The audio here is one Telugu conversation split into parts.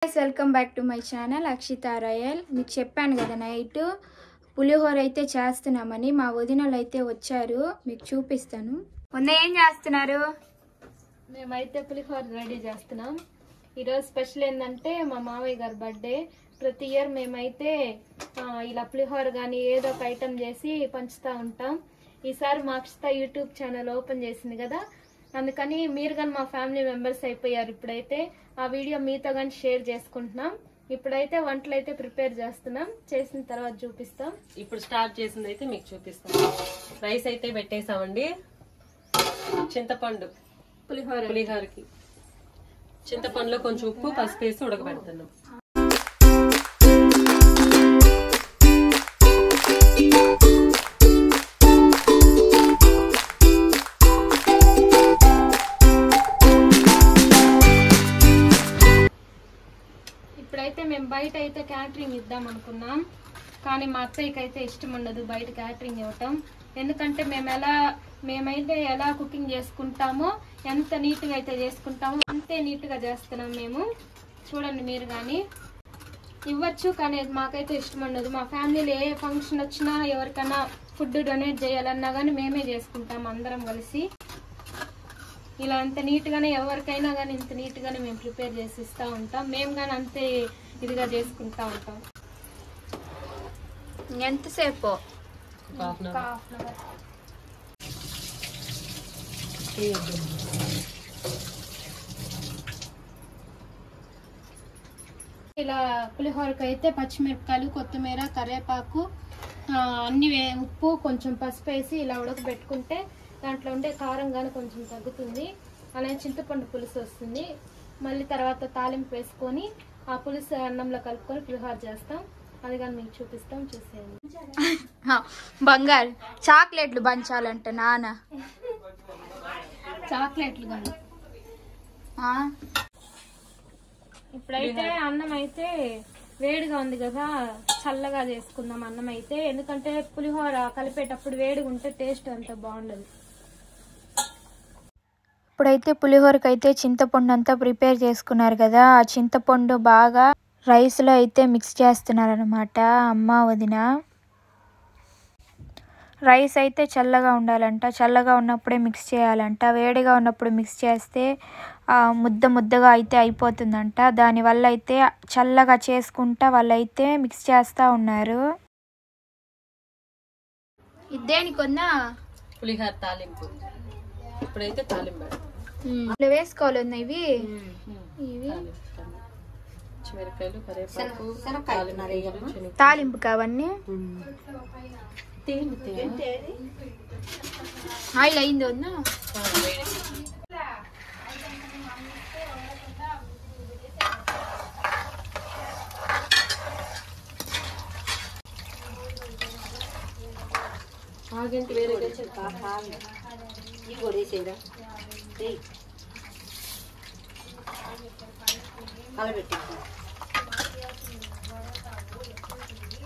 Welcome back to my channel Akshita Royal. మీకు చెప్పాను కదా నైట్ పులిహోర అయితే చేస్తున్నామని. మా వదినలు అయితే వచ్చారు, మీకు చూపిస్తాను. మొన్న ఏం చేస్తున్నారు? మేమైతే పులిహోర రెడీ చేస్తున్నాం. ఈరోజు స్పెషల్ ఏంటంటే మా మావయ్య గారి బర్త్డే. ప్రతి ఇయర్ మేమైతే ఇలా పులిహోర కానీ ఏదో ఒక ఐటెం చేసి పంచుతూ ఉంటాం. ఈసారి మా అక్షిత యూట్యూబ్ ఛానల్ ఓపెన్ చేసింది కదా, అందుకని మీరు కానీ మా ఫ్యామిలీ మెంబర్స్ అయిపోయారు. ఇప్పుడైతే ఆ వీడియో మీతో కానీ షేర్ చేసుకుంటున్నాం. ఇప్పుడైతే వంటలు అయితే ప్రిపేర్ చేస్తున్నాం, చేసిన తర్వాత చూపిస్తాం. ఇప్పుడు స్టార్ట్ చేసింది అయితే మీకు చూపిస్తాం. రైస్ అయితే పెట్టేసామండి. చింతపండు పులిహోరకి చింతపండులో కొంచెం ఉప్పు పసుపు వేసి ఉడకబెడుతున్నాం. ఇప్పుడైతే మేము బయట అయితే క్యాటరింగ్ ఇద్దాం అనుకున్నాం, కానీ మా అత్తయ్యకి అయితే ఇష్టం ఉండదు బయట క్యాటరింగ్ ఇవ్వటం. ఎందుకంటే మేమైతే ఎలా కుకింగ్ చేసుకుంటామో, ఎంత నీట్గా అయితే చేసుకుంటామో అంతే నీట్గా చేస్తున్నాం మేము. చూడండి మీరు కానీ ఇవ్వచ్చు, కానీ మాకైతే ఇష్టం ఉండదు. మా ఫ్యామిలీలో ఏ ఫంక్షన్ వచ్చినా ఎవరికైనా ఫుడ్ డొనేట్ చేయాలన్నా కానీ మేమే చేసుకుంటాం అందరం కలిసి. ఇలా అంత నీట్గానే ఎవరికైనా కానీ ఇంత నీట్గానే మేము ప్రిపేర్ చేసి ఇస్తూ ఉంటాం. మేము కానీ అంతే ఇదిగా చేసుకుంటా ఉంటాం. ఎంతసేపు? Half an hour. ఇలా పులిహోరకి అయితే పచ్చిమిరపకాయలు, కొత్తిమీర, కరివేపాకు అన్ని ఉప్పు కొంచెం పసుపు వేసి ఇలా ఉడకబెట్టుకుంటే దాంట్లో ఉండే కారం కానీ కొంచెం తగ్గుతుంది. అలాగే చింతపండు పులుసు వస్తుంది. మళ్ళీ తర్వాత తాలింపు వేసుకొని ఆ పులుసు అన్నంలో కలుపుకొని పులిహోర చేస్తాం. అది కానీ మీకు చూపిస్తాం, చూసేయండి. బంగారు చాక్లెట్లు పంచాలంట నాన్న. చాక్లెట్లు కానీ ఇప్పుడైతే అన్నం అయితే వేడిగా ఉంది కదా, చల్లగా చేసుకుందాం అన్నం అయితే. ఎందుకంటే పులిహోర కలిపేటప్పుడు వేడిగా ఉంటే టేస్ట్ అంత బాగుండదు. ఇప్పుడైతే పులిహోరకి అయితే చింతపండు అంతా ప్రిపేర్ చేసుకున్నారు కదా, ఆ చింతపండు బాగా రైస్లో అయితే మిక్స్ చేస్తున్నారు అనమాట అమ్మ వదిన. రైస్ అయితే చల్లగా ఉండాలంట, చల్లగా ఉన్నప్పుడే మిక్స్ చేయాలంట. వేడిగా ఉన్నప్పుడు మిక్స్ చేస్తే ముద్దగా అయితే అయిపోతుందంట. దానివల్ల అయితే చల్లగా చేసుకుంటా వాళ్ళైతే మిక్స్ చేస్తూ ఉన్నారు. ఇదేనికొన్నా పులిహోర తాలింపు. ఇప్పుడైతే తాలింపు వేసుకోవాలి ఇవి మిరపకాయలు, కరివేపాకు, తాలింపు కావన్నీ. ఆయిల్ అయింది వద్దా? ఆగంటి వేరే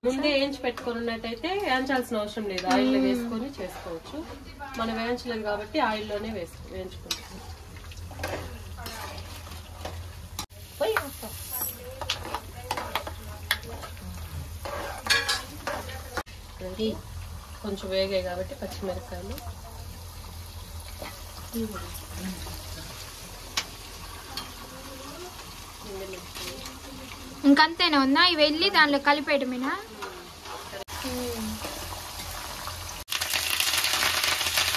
ముందే వేయించి పెట్టుకుని ఉన్నట్టయితే వేయించాల్సిన అవసరం లేదు, ఆయిల్లో వేసుకొని చేసుకోవచ్చు. మనం వేయించలేదు కాబట్టి ఆయిల్లోనే వేయించుకుంటాం. కొంచెం వేగాయి కాబట్టి పచ్చిమిరపకాయలు ఇంకంతేనా ఉన్నా ఇవి వెళ్ళి దానిలో కలిపేయటమేనా?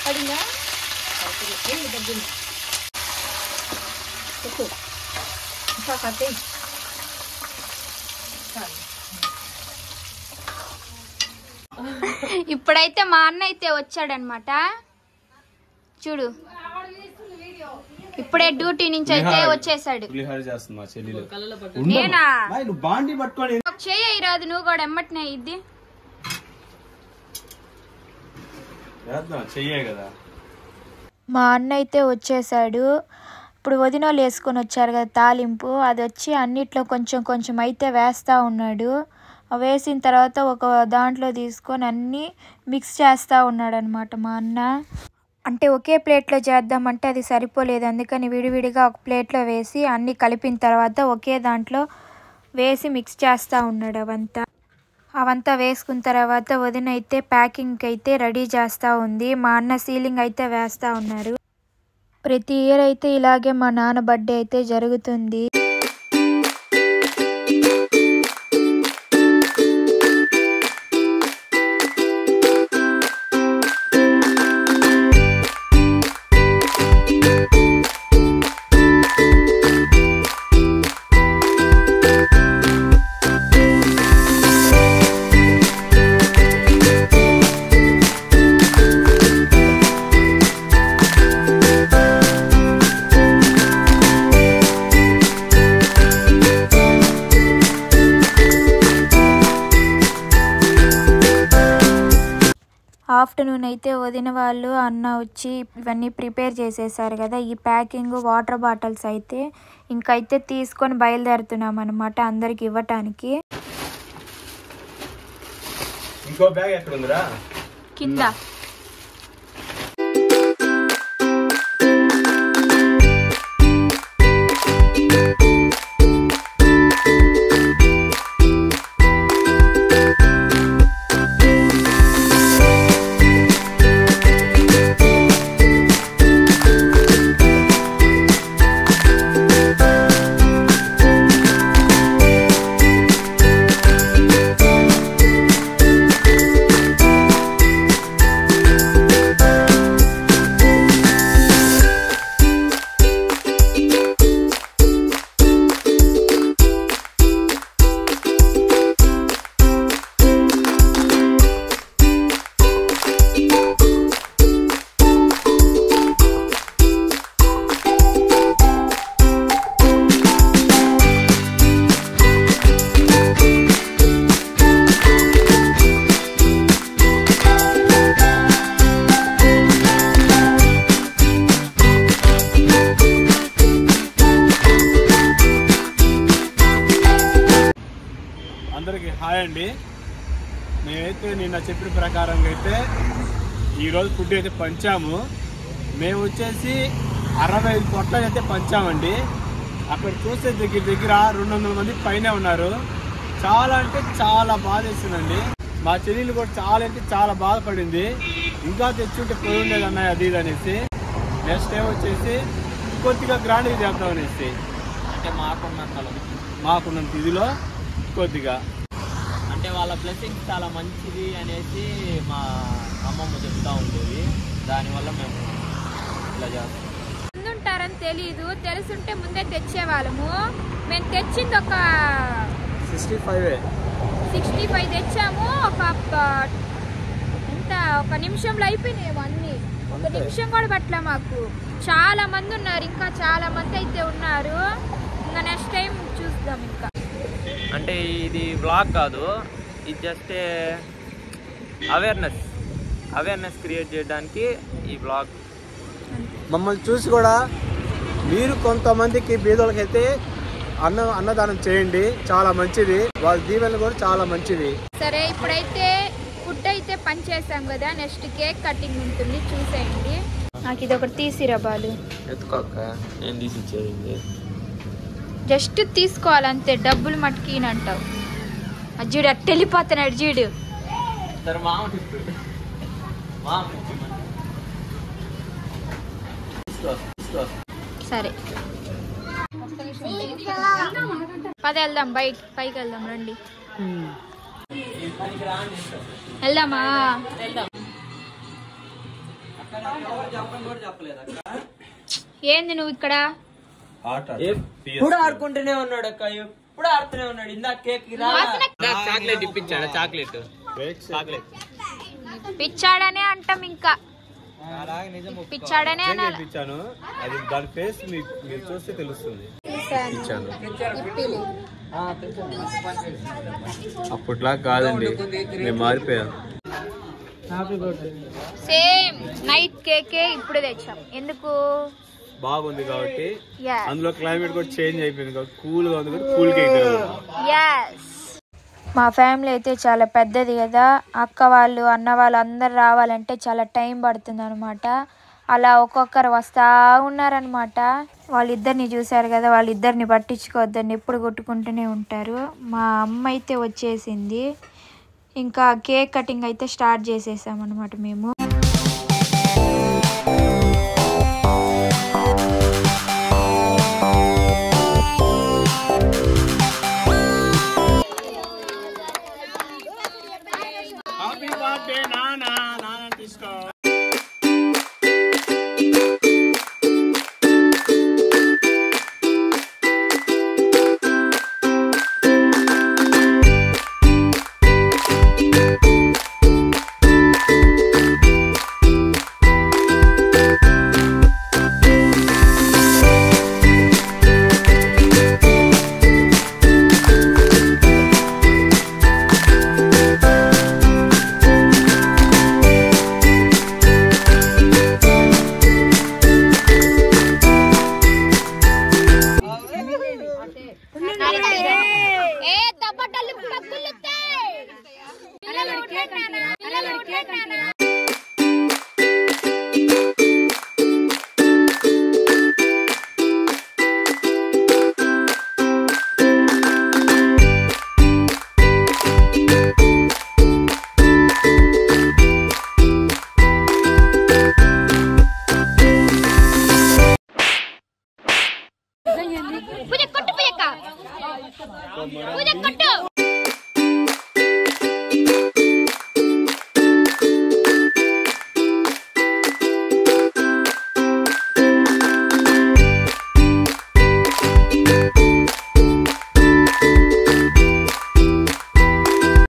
పడిందా? ఇప్పుడైతే మా అన్న అయితే వచ్చాడనమాట. చూడు, ఇప్పుడే డ్యూటీ నుంచి అయితే వచ్చేసాడు. నేనా చేయరాదు, నువ్వు కూడా ఎమ్మటినే ఇద్ది మా అన్న అయితే వచ్చేసాడు. ఇప్పుడు వదినోళ్ళు వేసుకొని వచ్చారు కదా తాలింపు, అది వచ్చి అన్నిట్లో కొంచెం అయితే వేస్తూ ఉన్నాడు. వేసిన తర్వాత ఒక దాంట్లో తీసుకొని అన్నీ మిక్స్ చేస్తూ ఉన్నాడు అనమాట మా అన్న. అంటే ఒకే ప్లేట్లో చేద్దామంటే అది సరిపోలేదు, అందుకని విడివిడిగా ఒక ప్లేట్లో వేసి అన్నీ కలిపిన తర్వాత ఒకే దాంట్లో వేసి మిక్స్ చేస్తూ ఉన్నాడు. అవంతా వేసుకున్న తర్వాత వదిన అయితే ప్యాకింగ్కి అయితే రెడీ చేస్తూ ఉంది. మా అన్న సీలింగ్ అయితే వేస్తూ ఉన్నారు. ప్రతి ఇయర్ అయితే ఇలాగే మా నాన్న బర్త్డే అయితే జరుగుతుంది. ఆఫ్టర్నూన్ అయితే వదిన వాళ్ళు అన్న వచ్చి ఇవన్నీ ప్రిపేర్ చేసేసారు కదా. ఈ ప్యాకింగ్ వాటర్ బాటిల్స్ అయితే ఇంకైతే తీసుకొని బయలుదేరుతున్నాం అనమాట అందరికి ఇవ్వటానికి. ఇంకో బ్యాగ్ ఎక్కడ ఉందిరా? కింద. అందరికి హాయ్ అండి. మేమైతే నిన్న చెప్పిన ప్రకారంగా అయితే ఈరోజు ఫుడ్ అయితే పంచాము. మేము వచ్చేసి 65 పొట్లలు అయితే పంచామండి. అక్కడ చూస్తే దగ్గర 200 మంది పైనే ఉన్నారు. చాలా అంటే చాలా బాధ వేస్తుందండి. మా చెల్లెలు కూడా చాలా అంటే చాలా బాధపడింది. ఇంకా తెచ్చుంటే పోయి ఉండేది అన్నాయి అది ఇది అనేసి. నెక్స్ట్ టైం వచ్చేసి కొద్దిగా గ్రాండ్గా చేద్దాం అనేసి, అంటే మాకున్నంత ఇదిలో కొద్దిగా అంటే వాళ్ళ బ్లెస్సింగ్ చాలా మంచిది అనేసి మా అమ్మమ్మ చెప్తా ఉండేది. దానివల్ల మేము ఇలా చేస్తాం. ముందుంటారని తెలీదు, తెలుసుంటే ముందే తెచ్చేవాళ్ళము. మేము తెచ్చింది ఒక 65 తెచ్చాము. ఒక నిమిషంలో అయిపోయినాయేమో అన్ని. ఒక నిమిషం కూడా పట్ల మాకు. చాలా మంది ఉన్నారు, ఇంకా చాలా మంది అయితే ఉన్నారు. ఇంకా నెక్స్ట్ టైం చూద్దాం. ఇంకా అంటే ఇది బ్లాగ్ కాదు, ఇది జస్ట్ అవేర్నెస్ క్రియేట్ చేయడానికి ఈ బ్లాగ్. మమ్మల్ని చూసి కూడా మీరు కొంతమందికి బీదోళ్ళకైతే అన్నదానం చేయండి, చాలా మంచిది. వాళ్ళ దీవెనలు కూడా చాలా మంచిది. సరే, ఇప్పుడైతే ఫుడ్ అయితే పనిచేసాం కదా, నెక్స్ట్ కేక్ కటింగ్ ఉంటుంది, చూసేయండి. నాకు ఇది ఒకటి తీసిరా బాలు. ఎత్తుకోక నేను తీసి ఇచ్చేది. జస్ట్ తీసుకోవాలంతే, డబ్బులు మట్టుకినంటావు. అజ్జుడు అట్ట వెళ్ళిపోతున్నాడు జీడు. సరే సరే పద వెళ్దాం, పైకి వెళ్దాం, రండి వెళ్దామా. ఏంది నువ్వు ఇక్కడ ఎప్పుడు ఆడుకుంటూనే ఉన్నాడు అక్క, ఎప్పుడు ఆడుతూనే ఉన్నాడు. ఇందాక కేక్ చాక్లెట్ ఇప్పించాడు. చాక్లెట్ పిచ్చాడనే అంటాం, ఇంకా పిచ్చాడనే అనాలి. ఇప్పించాను, అది దాని ఫేస్ మీరు చూస్తే తెలుస్తుంది. ఇచ్చాను అప్పట్లా కాదండి, నేను మారిపోయాను. సేమ్ నైట్ కేకే ఇప్పుడు తెచ్చాం. ఎందుకు? బాగుంది కాబట్టి. అందులో క్లైమేట్ కూడా చేంజ్ అయిపోయింది కాబట్టి కూల్ గా ఉంది కాబట్టి కూల్ కేక్. మా ఫ్యామిలీ అయితే చాలా పెద్దది కదా, అక్క వాళ్ళు అన్న వాళ్ళు అందరు రావాలంటే చాలా టైం పడుతుంది అనమాట. అలా ఒక్కొక్కరు వస్తూ ఉన్నారనమాట. వాళ్ళిద్దరిని చూశారు కదా, వాళ్ళిద్దరిని పట్టించుకోవద్దని ఎప్పుడు కొట్టుకుంటూనే ఉంటారు. మా అమ్మ అయితే వచ్చేసింది. ఇంకా కేక్ కటింగ్ అయితే స్టార్ట్ చేసేసామన్నమాట మేము. హ్యాపీ బర్త్డే నాన్న, నాన్న తీసుకో. పూజ